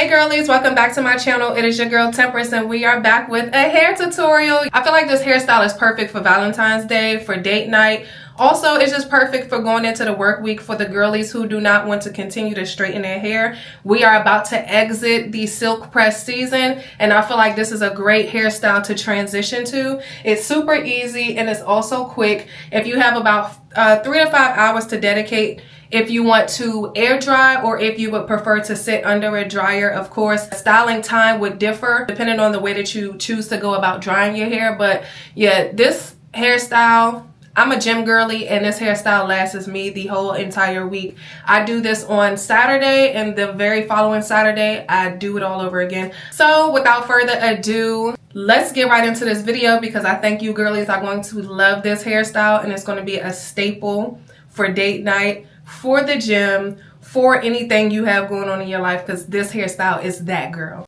Hey girlies, welcome back to my channel. It is your girl Temperance and we are back with a hair tutorial. I feel like this hairstyle is perfect for Valentine's Day, for date night. Also, it's just perfect for going into the work week for the girlies who do not want to continue to straighten their hair. We are about to exit the silk press season and I feel like this is a great hairstyle to transition to. It's super easy and it's also quick. If you have about 3 to 5 hours to dedicate, if you want to air dry or if you would prefer to sit under a dryer, of course, styling time would differ depending on the way that you choose to go about drying your hair. But yeah, this hairstyle, I'm a gym girly and this hairstyle lasts me the whole entire week. I do this on Saturday and the very following Saturday, I do it all over again. So without further ado, let's get right into this video because I think you girlies are going to love this hairstyle and it's going to be a staple for date night, for the gym, for anything you have going on in your life, because this hairstyle is that girl.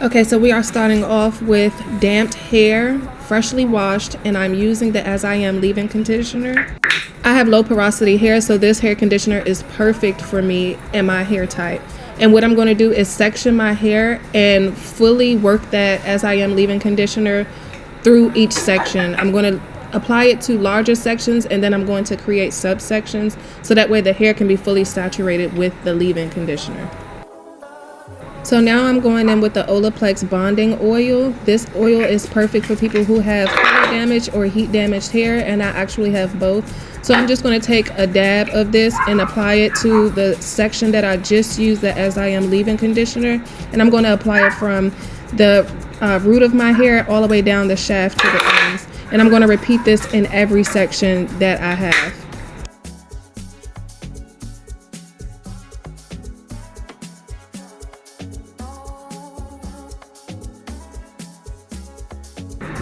Okay, so we are starting off with damped hair, freshly washed, and I'm using the As I Am leave-in conditioner. I have low porosity hair, so this hair conditioner is perfect for me and my hair type. And what I'm going to do is section my hair and fully work that As I Am leave-in conditioner through each section. I'm going to apply it to larger sections and then I'm going to create subsections so that way the hair can be fully saturated with the leave-in conditioner. So now I'm going in with the Olaplex bonding oil. This oil is perfect for people who have color damage or heat damaged hair, and I actually have both. So I'm just going to take a dab of this and apply it to the section that I just used, the As I Am leave-in conditioner, and I'm going to apply it from the root of my hair all the way down the shaft to the ends. And I'm going to repeat this in every section that I have.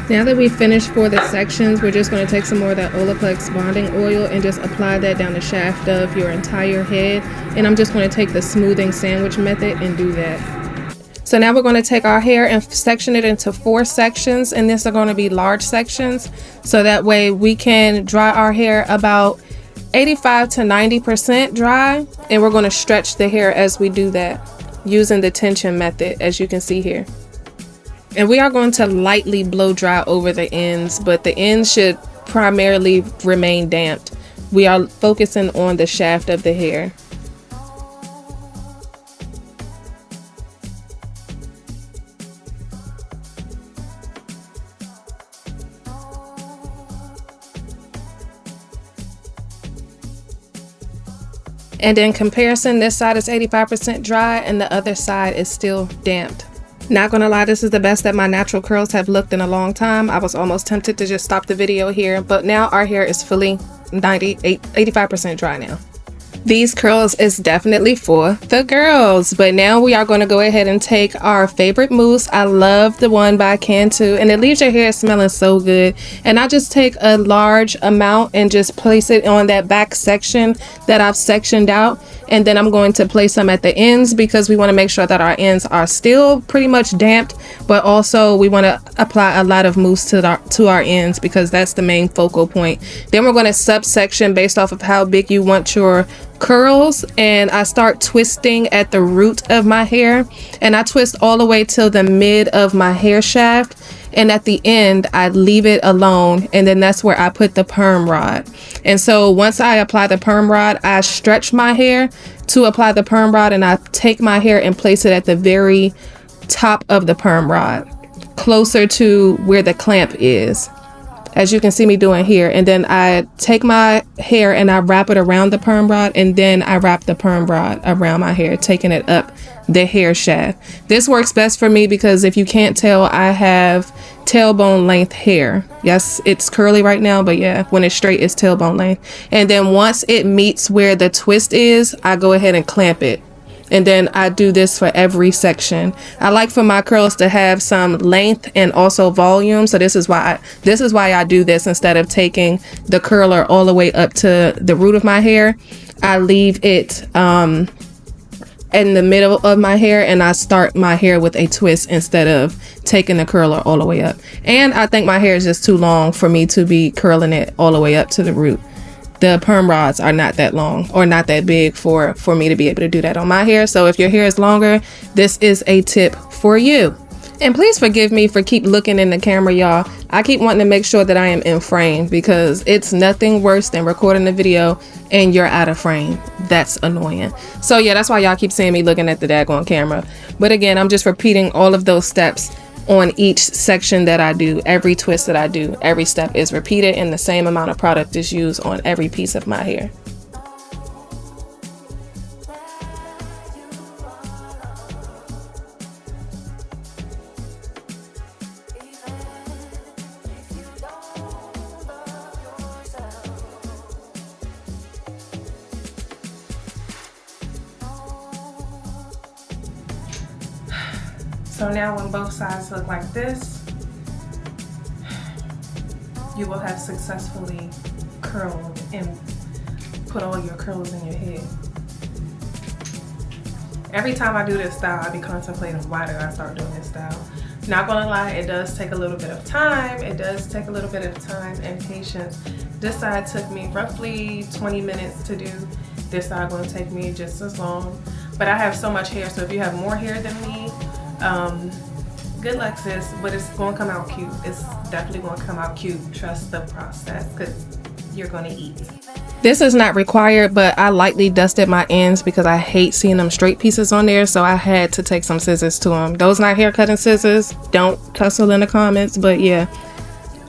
Now that we've finished for the sections, we're just going to take some more of that Olaplex bonding oil and just apply that down the shaft of your entire head. And I'm just going to take the smoothing sandwich method and do that. So now we're going to take our hair and section it into 4 sections, and these are going to be large sections, so that way we can dry our hair about 85 to 90% dry, and we're going to stretch the hair as we do that using the tension method, as you can see here. And we are going to lightly blow dry over the ends, but the ends should primarily remain damped. We are focusing on the shaft of the hair. And in comparison, this side is 85% dry and the other side is still damped. Not gonna lie, this is the best that my natural curls have looked in a long time. I was almost tempted to just stop the video here, but now our hair is fully 85% dry now. These curls is definitely for the girls, but now we are going to go ahead and take our favorite mousse. I love the one by Cantu and it leaves your hair smelling so good. And I just take a large amount and just place it on that back section that I've sectioned out. And then I'm going to place some at the ends because we want to make sure that our ends are still pretty much damped, but also we want to apply a lot of mousse to our ends because that's the main focal point. Then we're going to subsection based off of how big you want your curls, and I start twisting at the root of my hair and I twist all the way till the mid of my hair shaft, and at the end I leave it alone, and then that's where I put the perm rod. And so once I apply the perm rod, I stretch my hair to apply the perm rod and I take my hair and place it at the very top of the perm rod, closer to where the clamp is, as you can see me doing here. And then I take my hair and I wrap it around the perm rod, and then I wrap the perm rod around my hair, taking it up the hair shaft. This works best for me because if you can't tell, I have tailbone length hair. Yes, it's curly right now, but yeah, when it's straight, it's tailbone length. And then once it meets where the twist is, I go ahead and clamp it. And then I do this for every section. I like for my curls to have some length and also volume, so this is why I do this. Instead of taking the curler all the way up to the root of my hair, I leave it in the middle of my hair and I start my hair with a twist instead of taking the curler all the way up. And I think my hair is just too long for me to be curling it all the way up to the root. the perm rods are not that long or not that big for me to be able to do that on my hair. So if your hair is longer, this is a tip for you. And please forgive me for keep looking in the camera, y'all. I keep wanting to make sure that I am in frame because it's nothing worse than recording a video and you're out of frame. That's annoying. So yeah, that's why y'all keep seeing me looking at the daggone camera. But again, I'm just repeating all of those steps on each section that I do. Every twist that I do, every step is repeated, and the same amount of product is used on every piece of my hair. So now when both sides look like this, you will have successfully curled and put all your curls in your head. Every time I do this style, I be contemplating why did I start doing this style. Not gonna lie, it does take a little bit of time. It does take a little bit of time and patience. This side took me roughly 20 minutes to do. This side gonna take me just as long. But I have so much hair, so if you have more hair than me, good luck, sis, but it's gonna come out cute. It's definitely gonna come out cute. Trust the process, because you're gonna eat. This is not required, but I lightly dusted my ends because I hate seeing them straight pieces on there, so I had to take some scissors to them. Those not hair cutting scissors. Don't tussle in the comments, but yeah,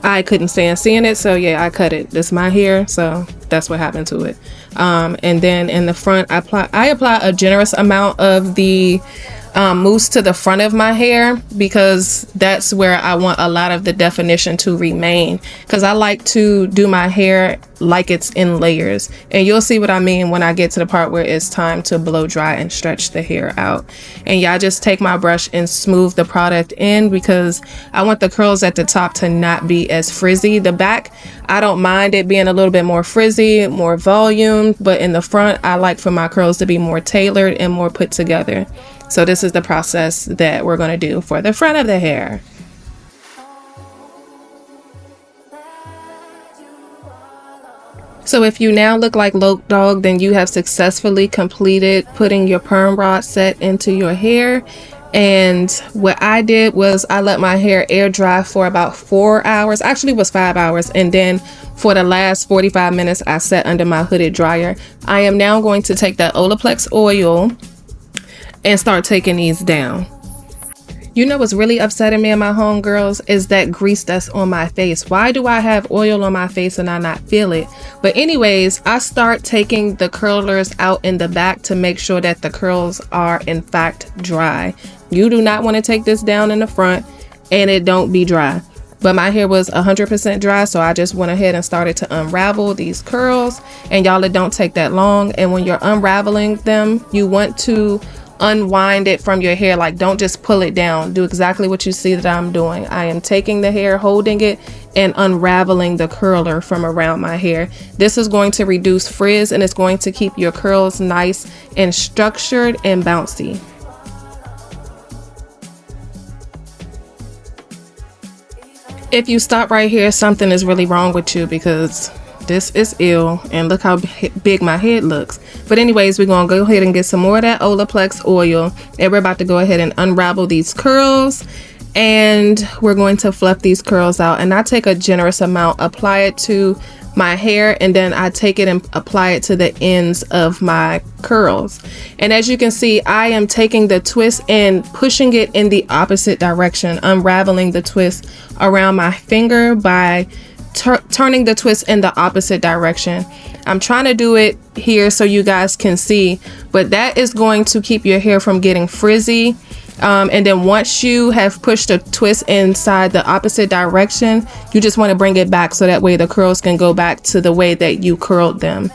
I couldn't stand seeing it, so yeah, I cut it. This is my hair, so that's what happened to it. And then in the front, I apply a generous amount of the mousse to the front of my hair because that's where I want a lot of the definition to remain, because I like to do my hair like it's in layers, and you'll see what I mean when I get to the part where it's time to blow dry and stretch the hair out. And yeah, I just take my brush and smooth the product in because I want the curls at the top to not be as frizzy. The back, I don't mind it being a little bit more frizzy, more volume, but in the front, I like for my curls to be more tailored and more put together. So this is the process that we're going to do for the front of the hair. So if you now look like Loke Dog, then you have successfully completed putting your perm rod set into your hair. And what I did was I let my hair air dry for about 4 hours. Actually, it was 5 hours. And then for the last 45 minutes, I sat under my hooded dryer. I am now going to take that olaplex oil and start taking these down. You know what's really upsetting me and my homegirls is that grease that's on my face. Why do I have oil on my face and I not feel it? But anyways, I start taking the curlers out in the back to make sure that the curls are in fact dry. You do not want to take this down in the front and it don't be dry. But my hair was 100% dry, so I just went ahead and started to unravel these curls. And y'all, it don't take that long. And when you're unraveling them, you want to unwind it from your hair. Like, don't just pull it down. Do exactly what you see that I'm doing. I am taking the hair, holding it, and unraveling the curler from around my hair. This is going to reduce frizz and it's going to keep your curls nice and structured and bouncy. If you stop right here, something is really wrong with you, because this is ill, and look how big my head looks. But anyways, we're gonna go ahead and get some more of that olaplex oil, and we're about to go ahead and unravel these curls, and we're going to fluff these curls out. And I take a generous amount, apply it to my hair, and then I take it and apply it to the ends of my curls. And as you can see, I am taking the twist and pushing it in the opposite direction, unraveling the twist around my finger by turning the twist in the opposite direction. I'm trying to do it here so you guys can see, but that is going to keep your hair from getting frizzy. And then once you have pushed the twist inside the opposite direction, you just want to bring it back so that way the curls can go back to the way that you curled them.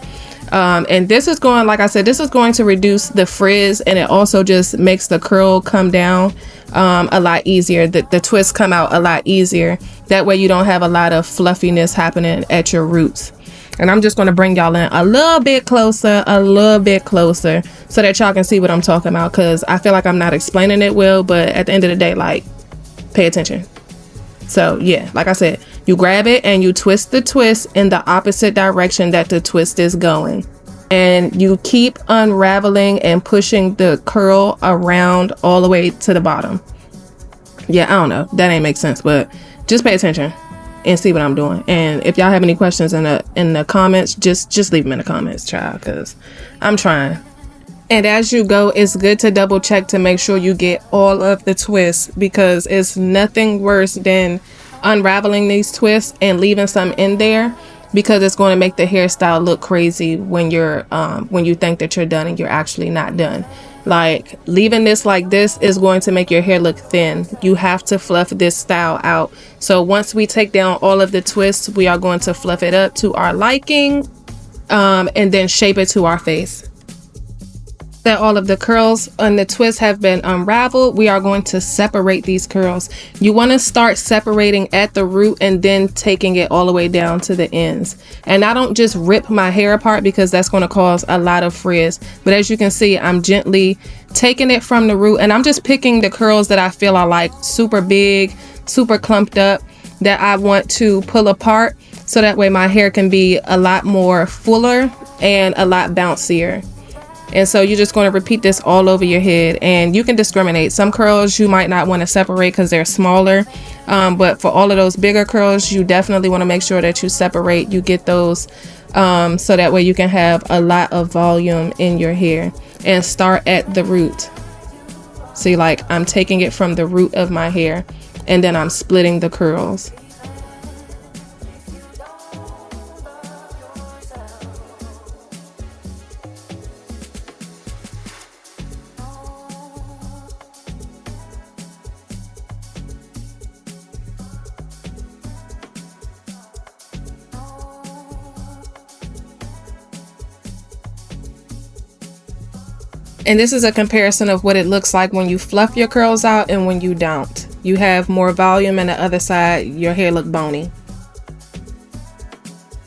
And this is going, like I said, this is going to reduce the frizz, and it also just makes the curl come down a lot easier. The twists come out a lot easier. That way you don't have a lot of fluffiness happening at your roots. And I'm just going to bring y'all in a little bit closer, so that y'all can see what I'm talking about, because I feel like I'm not explaining it well, but at the end of the day, like, pay attention. So yeah, like I said, you grab it and you twist the twist in the opposite direction that the twist is going. And you keep unraveling and pushing the curl around all the way to the bottom. Yeah, I don't know. That ain't make sense, but just pay attention and see what I'm doing. And if y'all have any questions in the comments, just leave them in the comments, child, because I'm trying. And as you go, it's good to double check to make sure you get all of the twists, because it's nothing worse than unraveling these twists and leaving some in there, because it's going to make the hairstyle look crazy when you're when you think that you're done and you're actually not done. Like, leaving this like this is going to make your hair look thin. You have to fluff this style out. So once we take down all of the twists, we are going to fluff it up to our liking, and then shape it to our face. That all of the curls and the twists have been unraveled, we are going to separate these curls. You want to start separating at the root and then taking it all the way down to the ends. And I don't just rip my hair apart, because that's going to cause a lot of frizz. But as you can see, I'm gently taking it from the root, and I'm just picking the curls that I feel are like super big, super clumped up, that I want to pull apart, so that way my hair can be a lot more fuller and a lot bouncier. And so you're just going to repeat this all over your head, and you can discriminate. Some curls you might not want to separate because they're smaller, but for all of those bigger curls, you definitely want to make sure that you separate. You get those so that way you can have a lot of volume in your hair. And start at the root. See, like, I'm taking it from the root of my hair, and then I'm splitting the curls. And this is a comparison of what it looks like when you fluff your curls out and when you don't. You have more volume, and the other side, your hair look bony.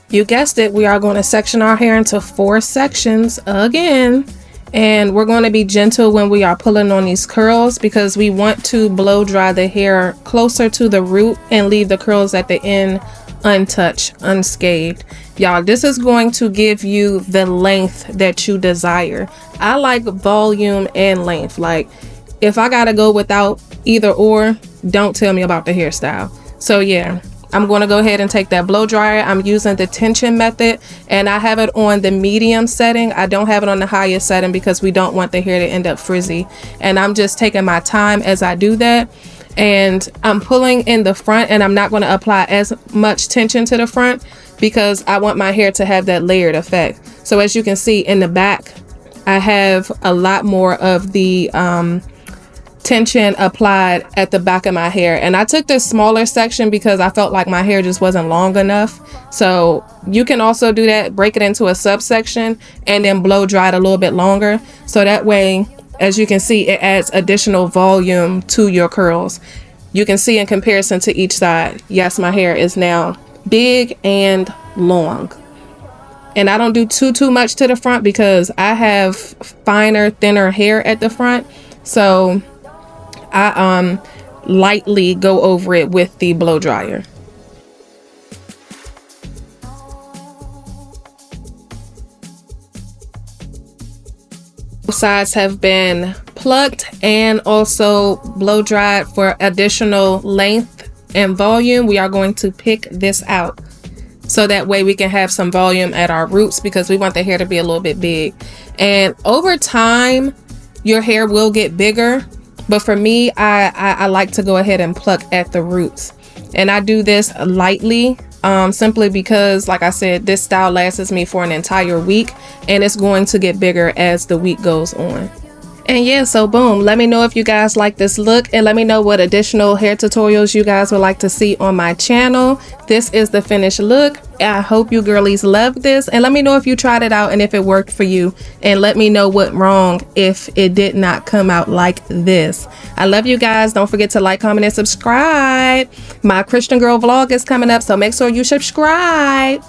You guessed it, we are going to section our hair into 4 sections again. And we're going to be gentle when we are pulling on these curls, because we want to blow dry the hair closer to the root and leave the curls at the end untouched, unscathed. Y'all, this is going to give you the length that you desire. I like volume and length. Like, if I gotta go without either or, don't tell me about the hairstyle. So yeah, I'm going to go ahead and take that blow dryer. I'm using the tension method, and I have it on the medium setting. I don't have it on the highest setting because we don't want the hair to end up frizzy. And I'm just taking my time as I do that. And I'm pulling in the front, and I'm not going to apply as much tension to the front because I want my hair to have that layered effect. So as you can see in the back, I have a lot more of the tension applied at the back of my hair. And I took this smaller section because I felt like my hair just wasn't long enough. So you can also do that, break it into a subsection and then blow dry it a little bit longer. So that way, as you can see, it adds additional volume to your curls. You can see in comparison to each side, yes, my hair is now big and long. And I don't do too much to the front because I have finer, thinner hair at the front. So I lightly go over it with the blow dryer. Both sides have been plucked and also blow dried for additional length and volume. We are going to pick this out so that way we can have some volume at our roots because we want the hair to be a little bit big. And over time, your hair will get bigger. But for me, I like to go ahead and pluck at the roots. And I do this lightly, simply because, like I said, this style lasts me for an entire week and it's going to get bigger as the week goes on. And yeah, so boom, let me know if you guys like this look and let me know what additional hair tutorials you guys would like to see on my channel. This is the finished look. I hope you girlies love this, and let me know if you tried it out and if it worked for you, and let me know what wrong if it did not come out like this. I love you guys. Don't forget to like, comment, and subscribe. My Christian girl vlog is coming up, so make sure you subscribe.